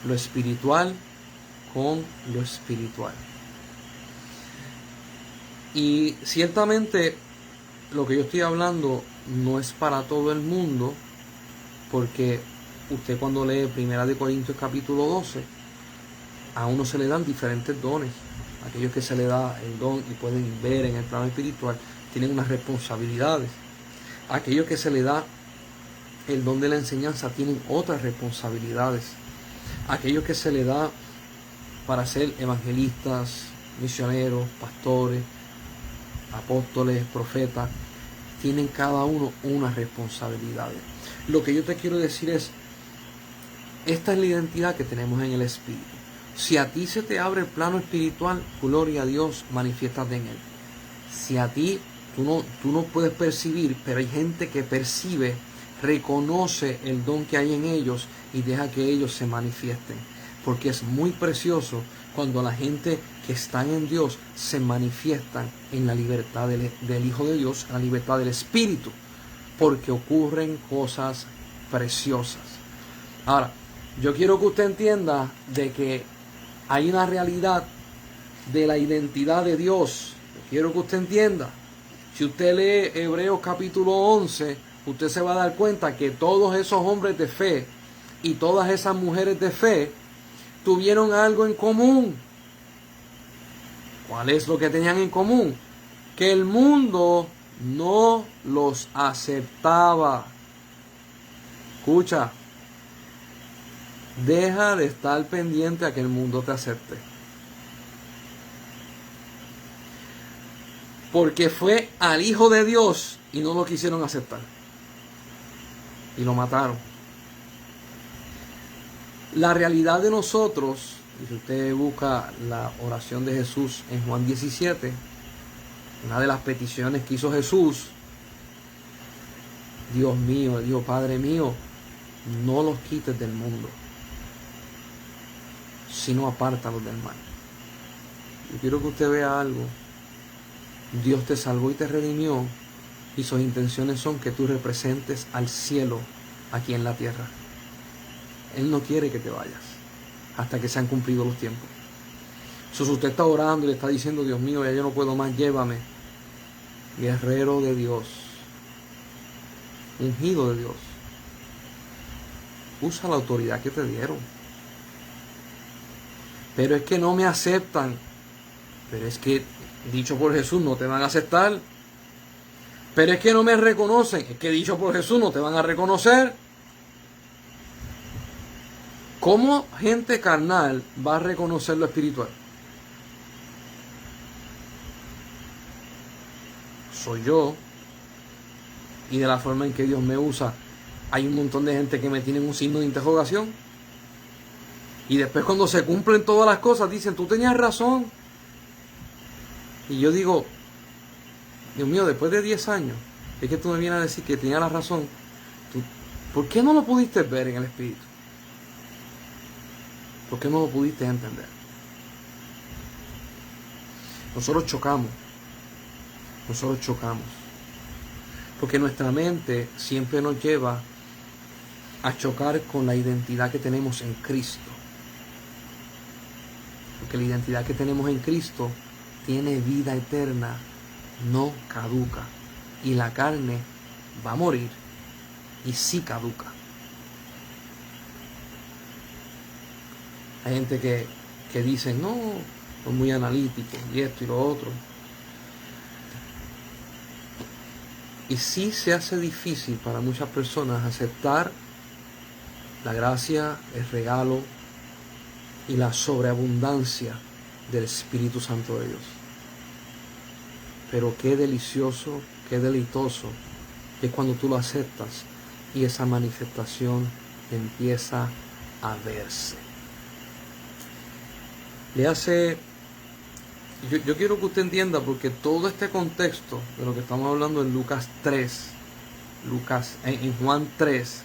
Lo espiritual con lo espiritual. Y ciertamente lo que yo estoy hablando no es para todo el mundo, porque usted cuando lee 1 Corintios capítulo 12, a uno se le dan diferentes dones. Aquellos que se le da el don y pueden ver en el plano espiritual tienen unas responsabilidades. Aquellos que se le da el don de la enseñanza tienen otras responsabilidades. Aquellos que se le da para ser evangelistas, misioneros, pastores, apóstoles, profetas, tienen cada uno unas responsabilidades. Lo que yo te quiero decir es, esta es la identidad que tenemos en el Espíritu. Si a ti se te abre el plano espiritual, gloria a Dios, manifiéstate en él. Si a ti tú no puedes percibir, pero hay gente que percibe, reconoce el don que hay en ellos y deja que ellos se manifiesten. Porque es muy precioso cuando la gente que están en Dios se manifiestan en la libertad del Hijo de Dios, en la libertad del Espíritu, porque ocurren cosas preciosas. Ahora, yo quiero que usted entienda de que hay una realidad de la identidad de Dios. Quiero que usted entienda. Si usted lee Hebreos capítulo 11, usted se va a dar cuenta que todos esos hombres de fe y todas esas mujeres de fe tuvieron algo en común. ¿Cuál es lo que tenían en común? Que el mundo no los aceptaba. Escucha. Deja de estar pendiente a que el mundo te acepte. Porque fue al Hijo de Dios y no lo quisieron aceptar. Y lo mataron. La realidad de nosotros, y si usted busca la oración de Jesús en Juan 17, una de las peticiones que hizo Jesús, Dios mío, Dios Padre mío, no los quites del mundo, sino apártalos del mal. Yo quiero que usted vea algo. Dios te salvó y te redimió, y sus intenciones son que tú representes al cielo aquí en la tierra. Él no quiere que te vayas hasta que se han cumplido los tiempos. Si usted está orando y le está diciendo, Dios mío, ya yo no puedo más, llévame. Guerrero de Dios, ungido de Dios, usa la autoridad que te dieron. Pero es que no me aceptan. Pero es que, dicho por Jesús, no te van a aceptar. Pero es que no me reconocen. Es que, dicho por Jesús, no te van a reconocer. ¿Cómo gente carnal va a reconocer lo espiritual? Soy yo. Y de la forma en que Dios me usa, hay un montón de gente que me tienen un signo de interrogación. Y después cuando se cumplen todas las cosas, dicen, tú tenías razón. Y yo digo, Dios mío, después de 10 años, es que tú me vienes a decir que tenía la razón. ¿Por qué no lo pudiste ver en el Espíritu? ¿Por qué no lo pudiste entender? Nosotros chocamos. Porque nuestra mente siempre nos lleva a chocar con la identidad que tenemos en Cristo. Porque la identidad que tenemos en Cristo tiene vida eterna, no caduca. Y la carne va a morir y sí caduca. Hay gente que dice, no, son muy analíticos y esto y lo otro. Y sí se hace difícil para muchas personas aceptar la gracia, el regalo y la sobreabundancia del Espíritu Santo de Dios. Pero qué delicioso, qué deleitoso es cuando tú lo aceptas y esa manifestación empieza a verse. Yo quiero que usted entienda, porque todo este contexto de lo que estamos hablando en Lucas 3, en Juan 3,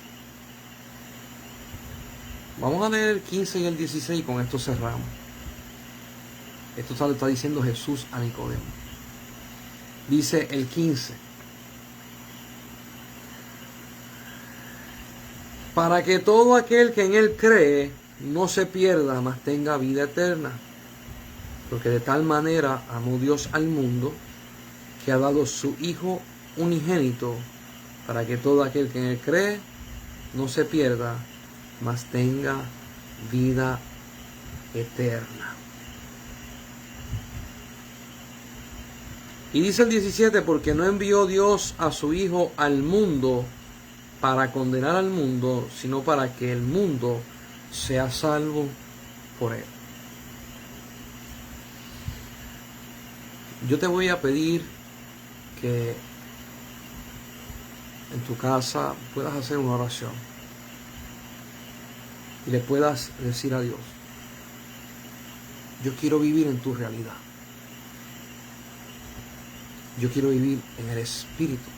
vamos a leer el 15 y el 16 y con esto cerramos. Esto lo está diciendo Jesús a Nicodemo. Dice el 15: para que todo aquel que en él cree no se pierda, mas tenga vida eterna. Porque de tal manera amó Dios al mundo, que ha dado su Hijo unigénito, para que todo aquel que en él cree no se pierda, mas tenga vida eterna. Y dice el 17, porque no envió Dios a su Hijo al mundo para condenar al mundo, sino para que el mundo sea salvo por él. Yo te voy a pedir que en tu casa puedas hacer una oración y le puedas decir a Dios: yo quiero vivir en tu realidad. Yo quiero vivir en el Espíritu.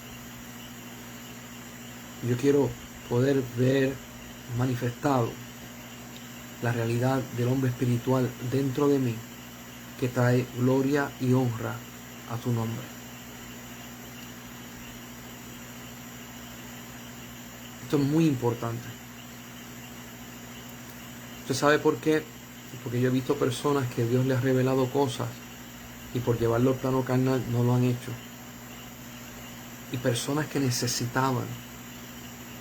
Yo quiero poder ver manifestado la realidad del hombre espiritual dentro de mí, que trae gloria y honra a tu nombre. Esto es muy importante. ¿Usted sabe por qué? Porque yo he visto personas que Dios les ha revelado cosas y por llevarlo al plano carnal no lo han hecho. Y personas que necesitaban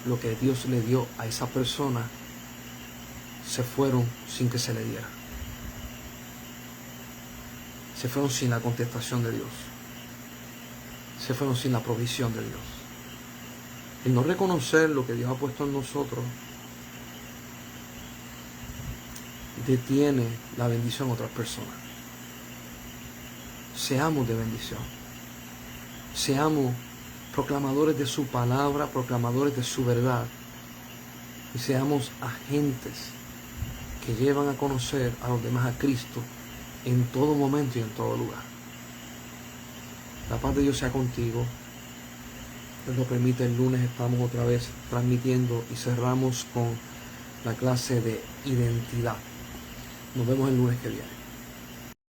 lo que Dios le dio a esa persona se fueron sin que se le diera. Se fueron sin la contestación de Dios. Se fueron sin la provisión de Dios. El no reconocer lo que Dios ha puesto en nosotros detiene la bendición a otras personas. Seamos de bendición. Seamos proclamadores de su palabra, proclamadores de su verdad. Y seamos agentes que llevan a conocer a los demás a Cristo en todo momento y en todo lugar. La paz de Dios sea contigo. Dios lo permite, el lunes estamos otra vez transmitiendo y cerramos con la clase de identidad. Nos vemos el lunes que viene.